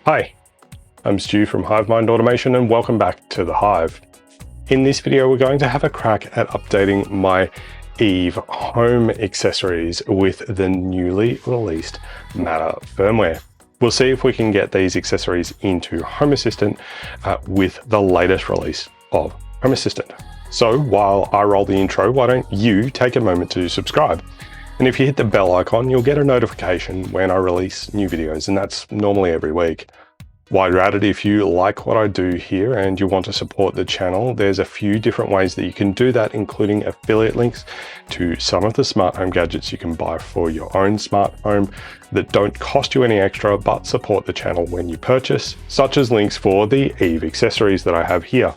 Hi, I'm Stu from HiveMind Automation and welcome back to the Hive. In this video, we're going to have a crack at updating my Eve home accessories with the newly released Matter firmware. We'll see if we can get these accessories into Home Assistant with the latest release of Home Assistant. So while I roll the intro, why don't you take a moment to subscribe? And if you hit the bell icon, you'll get a notification when I release new videos, and that's normally every week. While you're at it, if you like what I do here and you want to support the channel, there's a few different ways that you can do that, including affiliate links to some of the smart home gadgets you can buy for your own smart home that don't cost you any extra but support the channel when you purchase, such as links for the Eve accessories that I have here.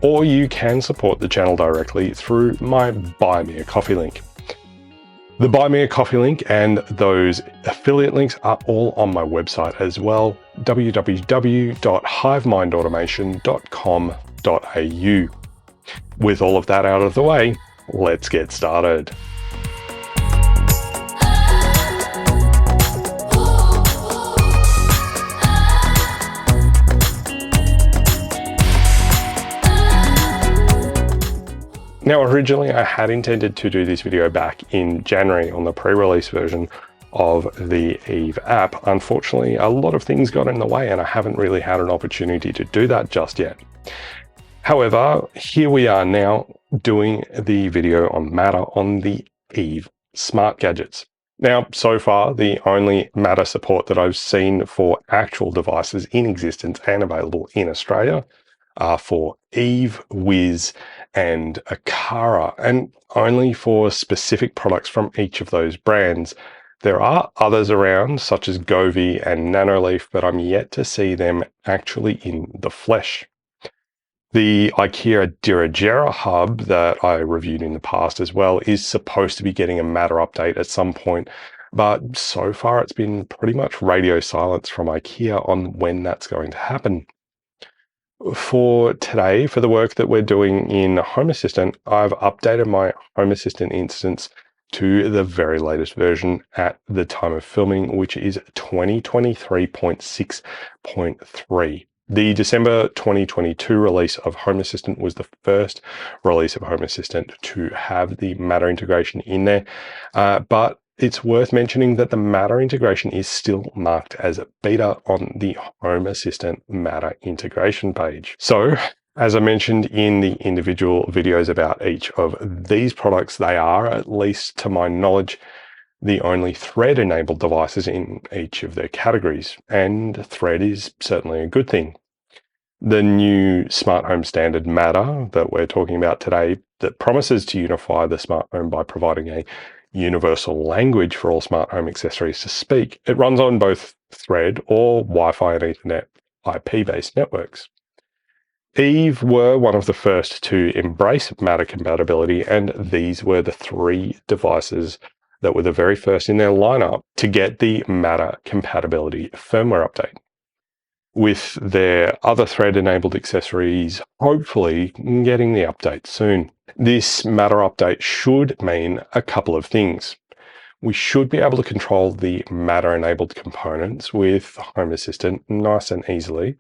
Or you can support the channel directly through my Buy Me a Coffee link. The Buy Me a Coffee link and those affiliate links are all on my website as well, www.hivemindautomation.com.au. With all of that out of the way, let's get started. Now, originally I had intended to do this video back in January on the pre-release version of the Eve app. Unfortunately, a lot of things got in the way and I haven't really had an opportunity to do that just yet. However, here we are now doing the video on Matter on the Eve smart gadgets. Now, so far, the only Matter support that I've seen for actual devices in existence and available in Australia are for Eve, Wiz, and Akara, and only for specific products from each of those brands. There are others around, such as Govee and Nanoleaf, but I'm yet to see them actually in the flesh. The IKEA Dirigera hub that I reviewed in the past as well is supposed to be getting a Matter update at some point, but so far it's been pretty much radio silence from IKEA on when that's going to happen. For today, for the work that we're doing in Home Assistant, I've updated my Home Assistant instance to the very latest version at the time of filming, which is 2023.6.3. The December 2022 release of Home Assistant was the first release of Home Assistant to have the Matter integration in there, but it's worth mentioning that the Matter integration is still marked as a beta on the Home Assistant Matter integration page. So, as I mentioned in the individual videos about each of these products, they are, at least to my knowledge, the only Thread-enabled devices in each of their categories, and Thread is certainly a good thing. The new smart home standard Matter that we're talking about today that promises to unify the smart home by providing a universal language for all smart home accessories to speak. It runs on both Thread or Wi-Fi and Ethernet IP-based networks. Eve were one of the first to embrace Matter compatibility, and these were the three devices that were the very first in their lineup to get the Matter compatibility firmware update, with their other Thread-enabled accessories hopefully getting the update soon. This Matter update should mean a couple of things. We should be able to control the Matter-enabled components with Home Assistant nice and easily.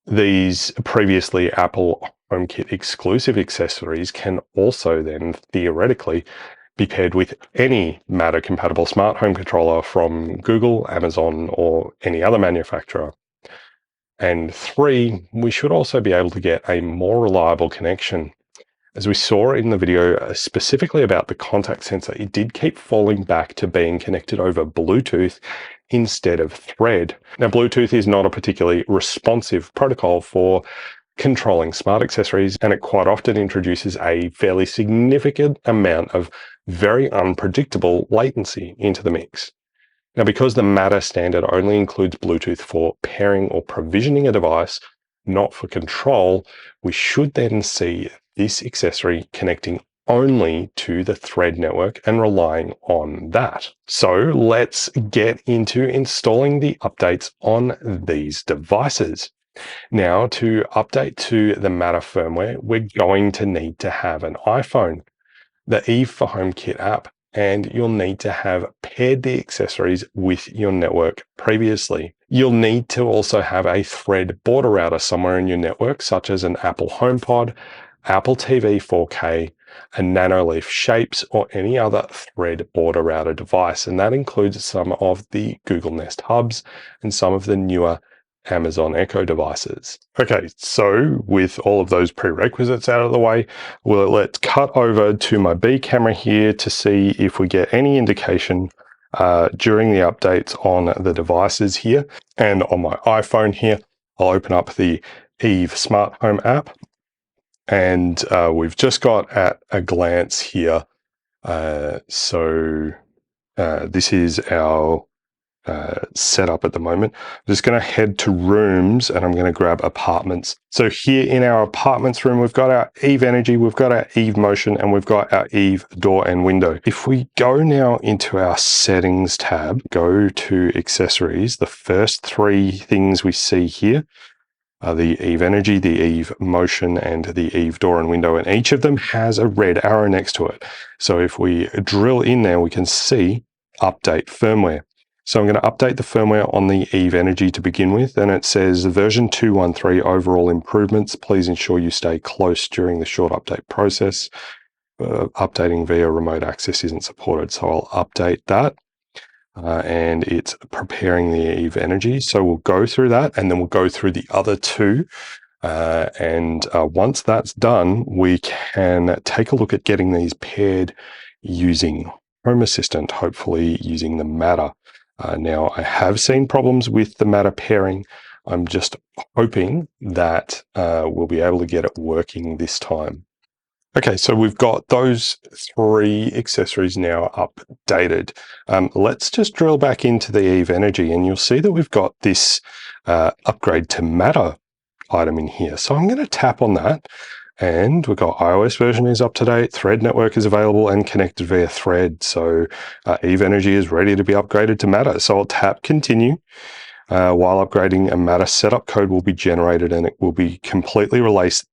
These previously Apple HomeKit exclusive accessories can also then theoretically be paired with any Matter-compatible smart home controller from Google, Amazon, or any other manufacturer. And 3, we should also be able to get a more reliable connection. As we saw in the video specifically about the contact sensor, it did keep falling back to being connected over Bluetooth instead of Thread. Now, Bluetooth is not a particularly responsive protocol for controlling smart accessories, and it quite often introduces a fairly significant amount of very unpredictable latency into the mix. Now, because the Matter standard only includes Bluetooth for pairing or provisioning a device, not for control, we should then see this accessory connecting only to the Thread network and relying on that. So let's get into installing the updates on these devices. Now, to update to the Matter firmware, we're going to need to have an iPhone. The Eve for HomeKit app and you'll need to have paired the accessories with your network previously. You'll need to also have a Thread border router somewhere in your network, such as an Apple HomePod, Apple TV 4K, a Nanoleaf Shapes, or any other Thread border router device. And that includes some of the Google Nest Hubs and some of the newer Amazon Echo devices. Okay, so with all of those prerequisites out of the way, well, let's cut over to my B camera here to see if we get any indication during the updates on the devices here. And on my iPhone here, I'll open up the Eve Smart Home app. And we've just got at a glance here. This is our setup at the moment. I'm just going to head to rooms and I'm going to grab apartments. So here in our apartments room, we've got our Eve Energy, we've got our Eve Motion, and we've got our Eve Door and Window. If we go now into our settings tab, go to accessories, the first three things we see here are the Eve Energy, the Eve Motion, and the Eve Door and Window, and each of them has a red arrow next to it. So if we drill in there, we can see update firmware. So I'm going to update the firmware on the Eve Energy to begin with, and it says version 2.13 overall improvements. Please ensure you stay close during the short update process. Updating via remote access isn't supported, so I'll update that. And it's preparing the Eve Energy. So we'll go through that, and then we'll go through the other two. Once that's done, we can take a look at getting these paired using Home Assistant, hopefully using the Matter. Now, I have seen problems with the Matter pairing. I'm just hoping that we'll be able to get it working this time. Okay, so we've got those three accessories now updated. Let's just drill back into the Eve Energy, and you'll see that we've got this upgrade to Matter item in here. So I'm going to tap on that, and we've got iOS version is up to date, Thread network is available and connected via Thread. So Eve Energy is ready to be upgraded to Matter. So I'll tap continue. While upgrading, a Matter setup code will be generated, and it will be completely replace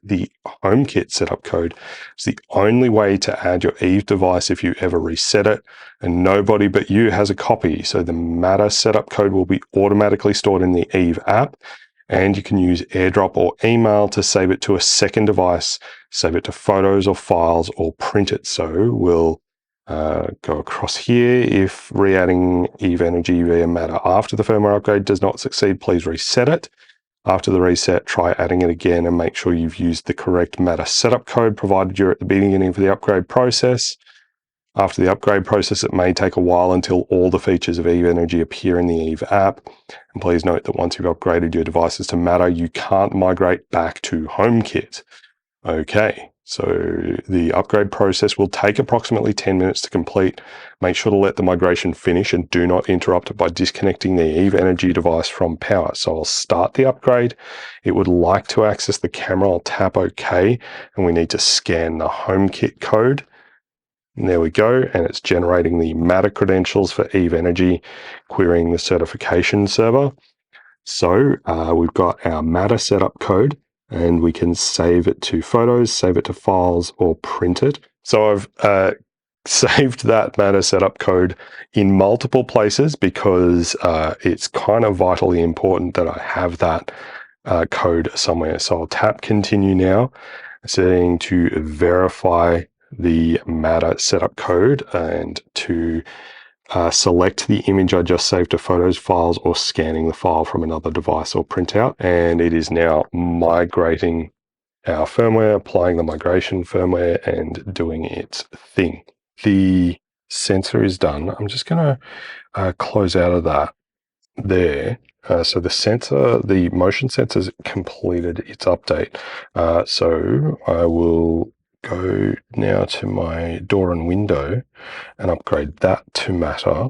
the HomeKit setup code. It's the only way to add your Eve device if you ever reset it, and nobody but you has a copy. So the Matter setup code will be automatically stored in the Eve app, and you can use AirDrop or email to save it to a second device, save it to photos or files, or print it. So we'll go across here. If re-adding Eve Energy via Matter after the firmware upgrade does not succeed, please reset it. After the reset, try adding it again and make sure you've used the correct Matter setup code provided you're at the beginning of the upgrade process. After the upgrade process, it may take a while until all the features of Eve Energy appear in the Eve app. And please note that once you've upgraded your devices to Matter, you can't migrate back to HomeKit. Okay, so the upgrade process will take approximately 10 minutes to complete. Make sure to let the migration finish and do not interrupt it by disconnecting the Eve Energy device from power. So I'll start the upgrade. It would like to access the camera. I'll tap OK, and we need to scan the HomeKit code. And there we go, and it's generating the Matter credentials for Eve Energy, querying the certification server. So we've got our Matter setup code, and we can save it to photos, save it to files, or print it. So I've saved that Matter setup code in multiple places because it's kind of vitally important that I have that code somewhere. So I'll tap continue now, setting to verify the Matter setup code and to select the image I just saved to photos, files, or scanning the file from another device or printout. And it is now migrating our firmware, applying the migration firmware, and doing its thing. The sensor is done. I'm just going to close out of that there. So the motion sensor has completed its update. So I will go now to my door and window and upgrade that to Matter.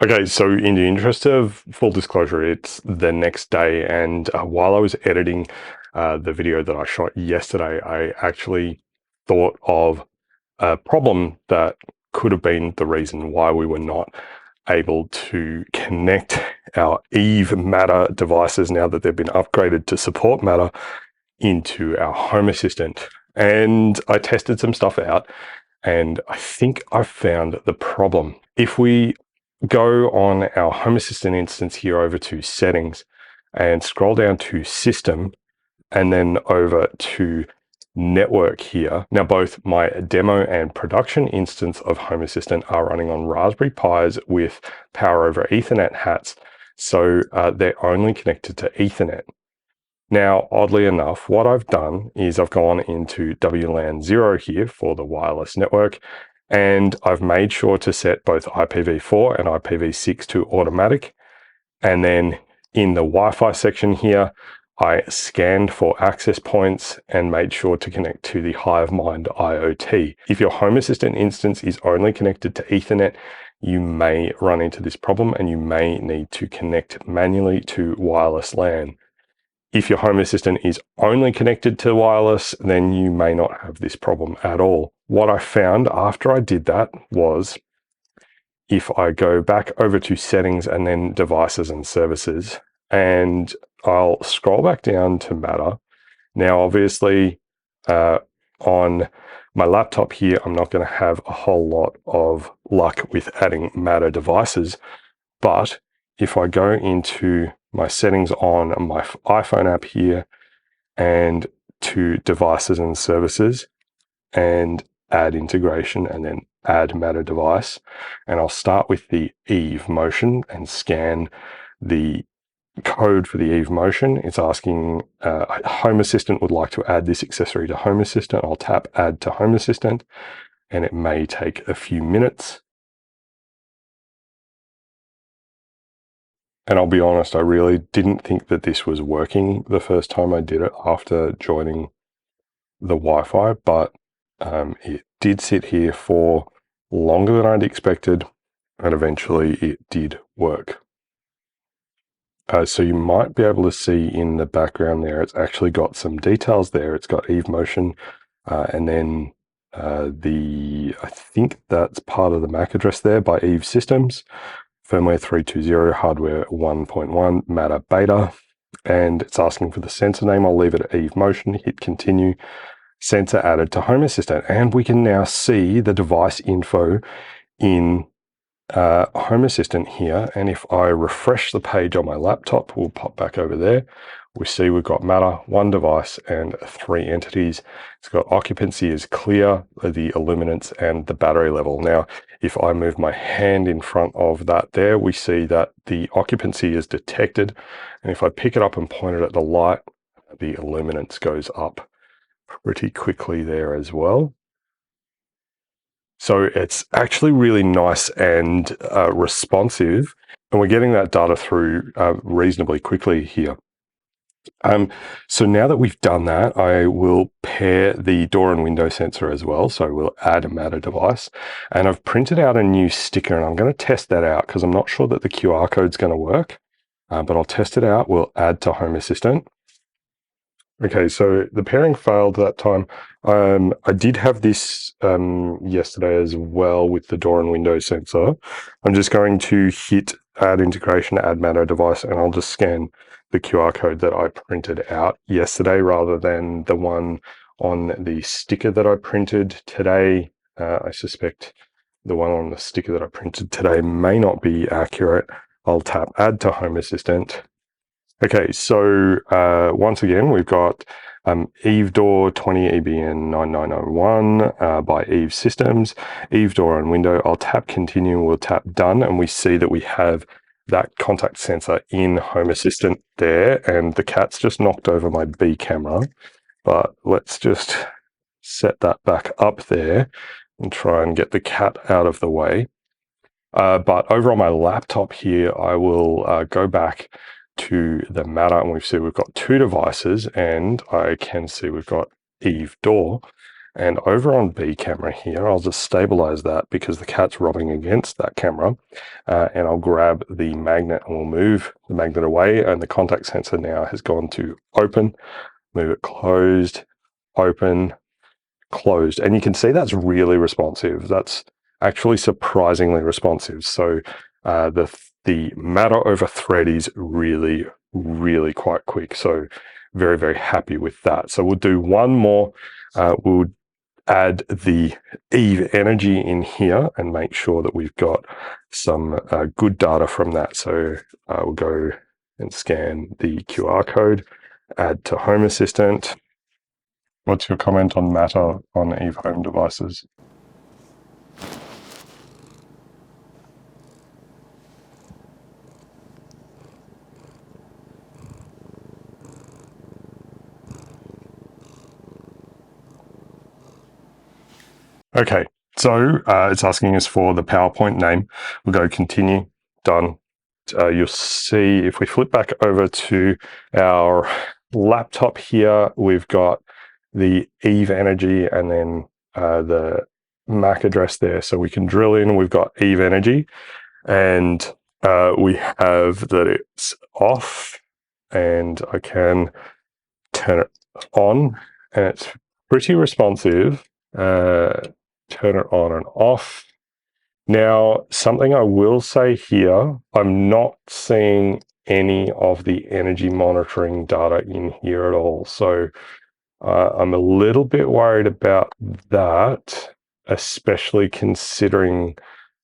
Okay, so in the interest of full disclosure, it's the next day, and while I was editing the video that I shot yesterday, I actually thought of a problem that could have been the reason why we were not able to connect our Eve Matter devices, now that they've been upgraded to support Matter, into our Home Assistant. And I tested some stuff out, and I think I've found the problem. If we go on our Home Assistant instance here over to Settings and scroll down to System, and then over to Network here. Now, both my demo and production instance of Home Assistant are running on Raspberry Pis with Power over Ethernet hats, so they're only connected to Ethernet. Now, oddly enough, what I've done is I've gone into WLAN 0 here for the wireless network, and I've made sure to set both IPv4 and IPv6 to automatic. And then in the Wi-Fi section here, I scanned for access points and made sure to connect to the HiveMind IoT. If your Home Assistant instance is only connected to Ethernet, you may run into this problem and you may need to connect manually to wireless LAN. If your Home Assistant is only connected to wireless, then you may not have this problem at all. What I found after I did that was, if I go back over to Settings and then Devices and Services, and I'll scroll back down to Matter. Now, obviously, on my laptop here, I'm not going to have a whole lot of luck with adding Matter devices. But if I go into my settings on my iPhone app here and to Devices and Services and add integration and then add Matter device, and I'll start with the Eve motion and scan the code for the Eve motion. It's asking Home Assistant would like to add this accessory to Home Assistant. I'll tap Add to Home Assistant, and it may take a few minutes. And I'll be honest, I really didn't think that this was working the first time I did it after joining the Wi-Fi, but it did sit here for longer than I'd expected, and eventually it did work. So you might be able to see in the background there, it's actually got some details there. It's got Eve motion, and then I think that's part of the MAC address there by Eve Systems, firmware 3.2.0, hardware 1.1, Matter beta, and it's asking for the sensor name. I'll leave it at Eve motion, hit continue, sensor added to Home Assistant, and we can now see the device info in Home Assistant here. And if I refresh the page on my laptop, we'll pop back over there. We see we've got Matter, one device and 3 entities. It's got occupancy is clear, the illuminance and the battery level. Now, if I move my hand in front of that there, we see that the occupancy is detected. And if I pick it up and point it at the light, the illuminance goes up pretty quickly there as well. So it's actually really nice and responsive, and we're getting that data through reasonably quickly here. So now that we've done that, I will pair the door and window sensor as well. So we'll add a Matter device, and I've printed out a new sticker, and I'm going to test that out because I'm not sure that the QR code is going to work, but I'll test it out. We'll add to Home Assistant. Okay, so the pairing failed that time. I did have this yesterday as well with the door and window sensor. I'm just going to hit Add Integration, Add Matter Device, and I'll just scan the QR code that I printed out yesterday rather than the one on the sticker that I printed today. I suspect the one on the sticker that I printed today may not be accurate. I'll tap Add to Home Assistant. Okay, so once again, we've got Eve Door 20 EBN 9901 by Eve Systems, Eve Door and Window. I'll tap Continue, we'll tap Done, and we see that we have that contact sensor in Home Assistant there, and the cat's just knocked over my B camera. But let's just set that back up there and try and get the cat out of the way. But over on my laptop here, I will go back to the Matter, and we've got 2 devices, and I can see we've got Eve Door. And over on B camera here, I'll just stabilize that because the cat's rubbing against that camera, and I'll grab the magnet and we'll move the magnet away, and the contact sensor now has gone to open, move it closed, open, closed, and you can see that's really responsive. That's actually surprisingly responsive. So the matter over thread is really, really quite quick. So very, very happy with that. So we'll do one more. We'll add the Eve energy in here and make sure that we've got some good data from that. So we'll go and scan the QR code, add to Home Assistant. What's your comment on Matter on Eve Home devices? Okay, so it's asking us for the PowerPoint name. We'll go continue, done. You'll see if we flip back over to our laptop here, we've got the Eve energy and then the MAC address there. So we can drill in, we've got Eve energy and we have that it's off and I can turn it on and it's pretty responsive. Turn it on and off. Now, something I will say here, I'm not seeing any of the energy monitoring data in here at all. So I'm a little bit worried about that, especially considering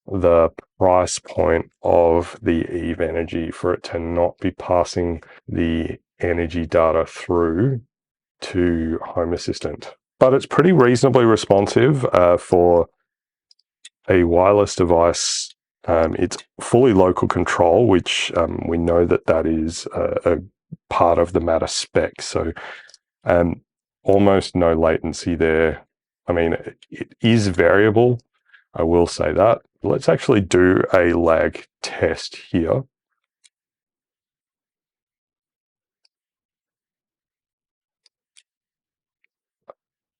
the price point of the Eve energy for it to not be passing the energy data through to Home Assistant. But it's pretty reasonably responsive for a wireless device. It's fully local control, which we know that is a part of the Matter spec. So almost no latency there. I mean, it is variable, I will say that. Let's actually do a lag test here.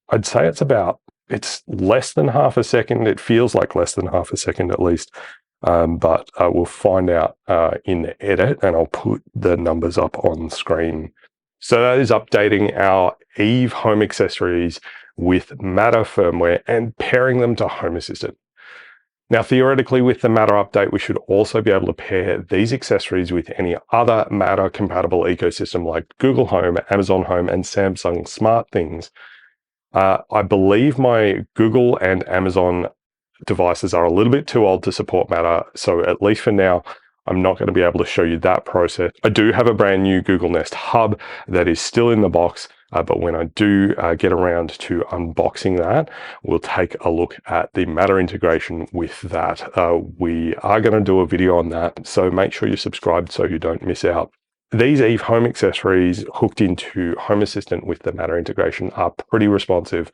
I'd say it's less than half a second. It feels like less than half a second at least. But we'll find out in the edit and I'll put the numbers up on screen. So that is updating our Eve home accessories with Matter firmware and pairing them to Home Assistant. Now, theoretically, with the Matter update, we should also be able to pair these accessories with any other Matter compatible ecosystem like Google Home, Amazon Home, and Samsung SmartThings. I believe my Google and Amazon devices are a little bit too old to support Matter. So at least for now, I'm not going to be able to show you that process. I do have a brand new Google Nest Hub that is still in the box. But when I do get around to unboxing that, we'll take a look at the Matter integration with that. We are going to do a video on that. So make sure you're subscribed so you don't miss out. These Eve home accessories hooked into Home Assistant with the Matter integration are pretty responsive.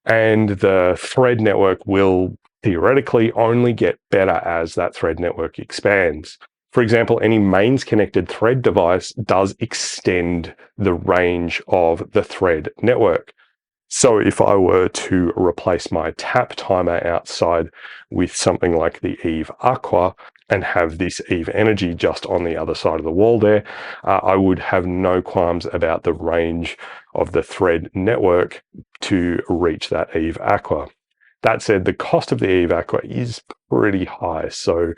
And the thread network will theoretically only get better as that thread network expands. For example, any mains connected thread device does extend the range of the thread network. So if I were to replace my tap timer outside with something like the Eve Aqua and have this Eve Energy just on the other side of the wall there, I would have no qualms about the range of the thread network to reach that Eve Aqua. That said, the cost of the Eve Aqua is pretty high, so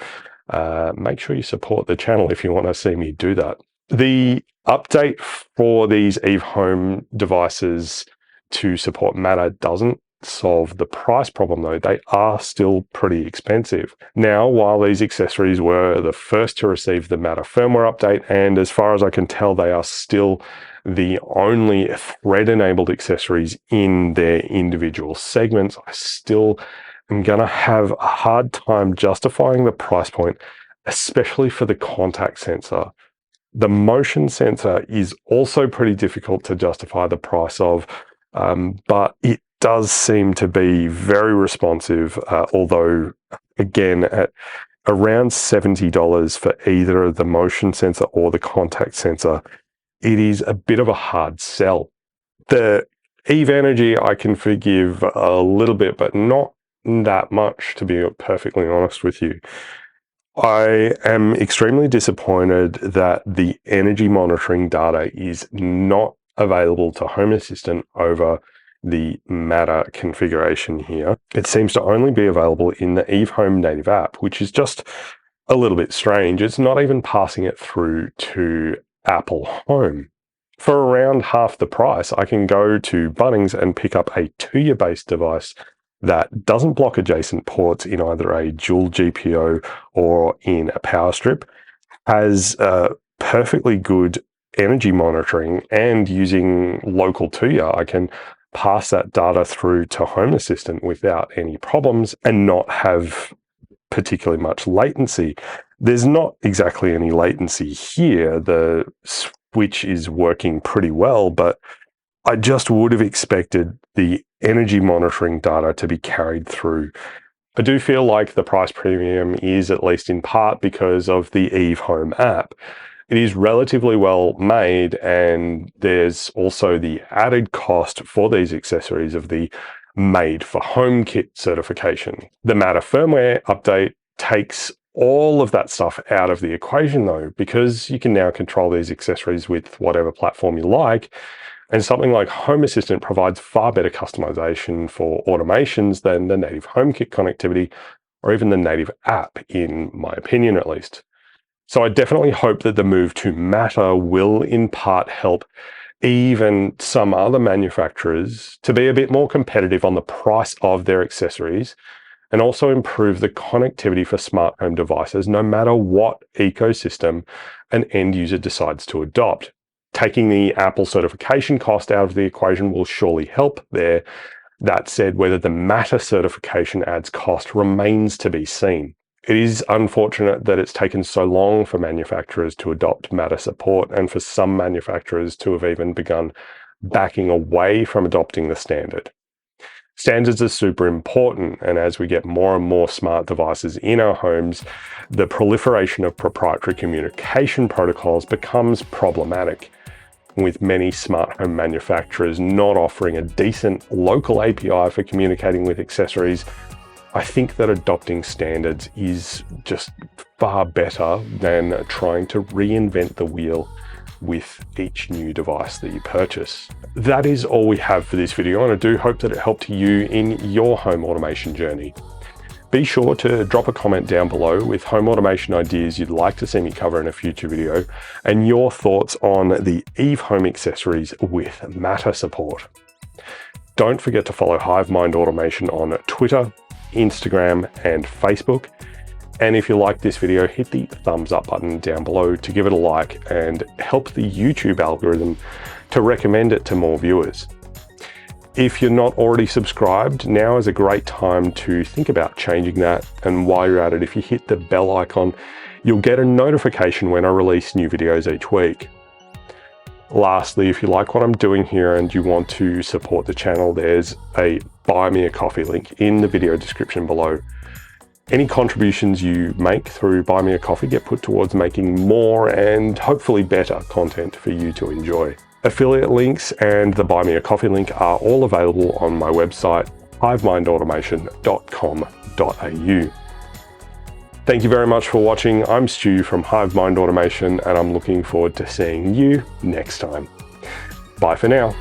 make sure you support the channel if you want to see me do that. The update for these Eve Home devices to support Matter doesn't solve the price problem though. They are still pretty expensive. Now, while these accessories were the first to receive the Matter firmware update, and as far as I can tell, they are still the only thread-enabled accessories in their individual segments, I still am going to have a hard time justifying the price point, especially for the contact sensor. The motion sensor is also pretty difficult to justify the price of, but it does seem to be very responsive, although again at around $70 for either the motion sensor or the contact sensor, it is a bit of a hard sell. The Eve Energy I can forgive a little bit, but not that much, to be perfectly honest with you. I am extremely disappointed that the energy monitoring data is not available to Home Assistant over the Matter configuration here, it seems to only be available in the Eve Home native app, which is just a little bit strange. It's not even passing it through to Apple Home. For around half the price, I can go to Bunnings and pick up a Tuya-based device that doesn't block adjacent ports in either a dual GPO or in a power strip, has perfectly good energy monitoring, and using local Tuya, I can pass that data through to Home Assistant without any problems and not have particularly much latency. There's not exactly any latency here. The switch is working pretty well, but I just would have expected the energy monitoring data to be carried through. I do feel like the price premium is, at least in part, because of the Eve Home app. It is relatively well made, and there's also the added cost for these accessories of the Made for Home kit certification. The Matter firmware update takes all of that stuff out of the equation though, because you can now control these accessories with whatever platform you like. And something like Home Assistant provides far better customization for automations than the native HomeKit connectivity, or even the native app, in my opinion at least. So I definitely hope that the move to Matter will in part help Eve and some other manufacturers to be a bit more competitive on the price of their accessories, and also improve the connectivity for smart home devices, no matter what ecosystem an end user decides to adopt. Taking the Apple certification cost out of the equation will surely help there. That said, whether the Matter certification adds cost remains to be seen. It is unfortunate that it's taken so long for manufacturers to adopt Matter support, and for some manufacturers to have even begun backing away from adopting the standard. Standards are super important, and as we get more and more smart devices in our homes, the proliferation of proprietary communication protocols becomes problematic, with many smart home manufacturers not offering a decent local API for communicating with accessories. I think that adopting standards is just far better than trying to reinvent the wheel with each new device that you purchase. That is all we have for this video, and I do hope that it helped you in your home automation journey. Be sure to drop a comment down below with home automation ideas you'd like to see me cover in a future video, and your thoughts on the Eve Home accessories with Matter support. Don't forget to follow HiveMind Automation on Twitter, Instagram, and Facebook. And if you like this video, hit the thumbs up button down below to give it a like and help the YouTube algorithm to recommend it to more viewers. If you're not already subscribed, now is a great time to think about changing that. And while you're at it, if you hit the bell icon, you'll get a notification when I release new videos each week. Lastly, if you like what I'm doing here and you want to support the channel, there's a Buy Me a Coffee link in the video description below. Any contributions you make through Buy Me a Coffee get put towards making more and hopefully better content for you to enjoy. Affiliate links and the Buy Me a Coffee link are all available on my website, hivemindautomation.com.au. Thank you very much for watching. I'm Stu from HiveMind Automation, and I'm looking forward to seeing you next time. Bye for now.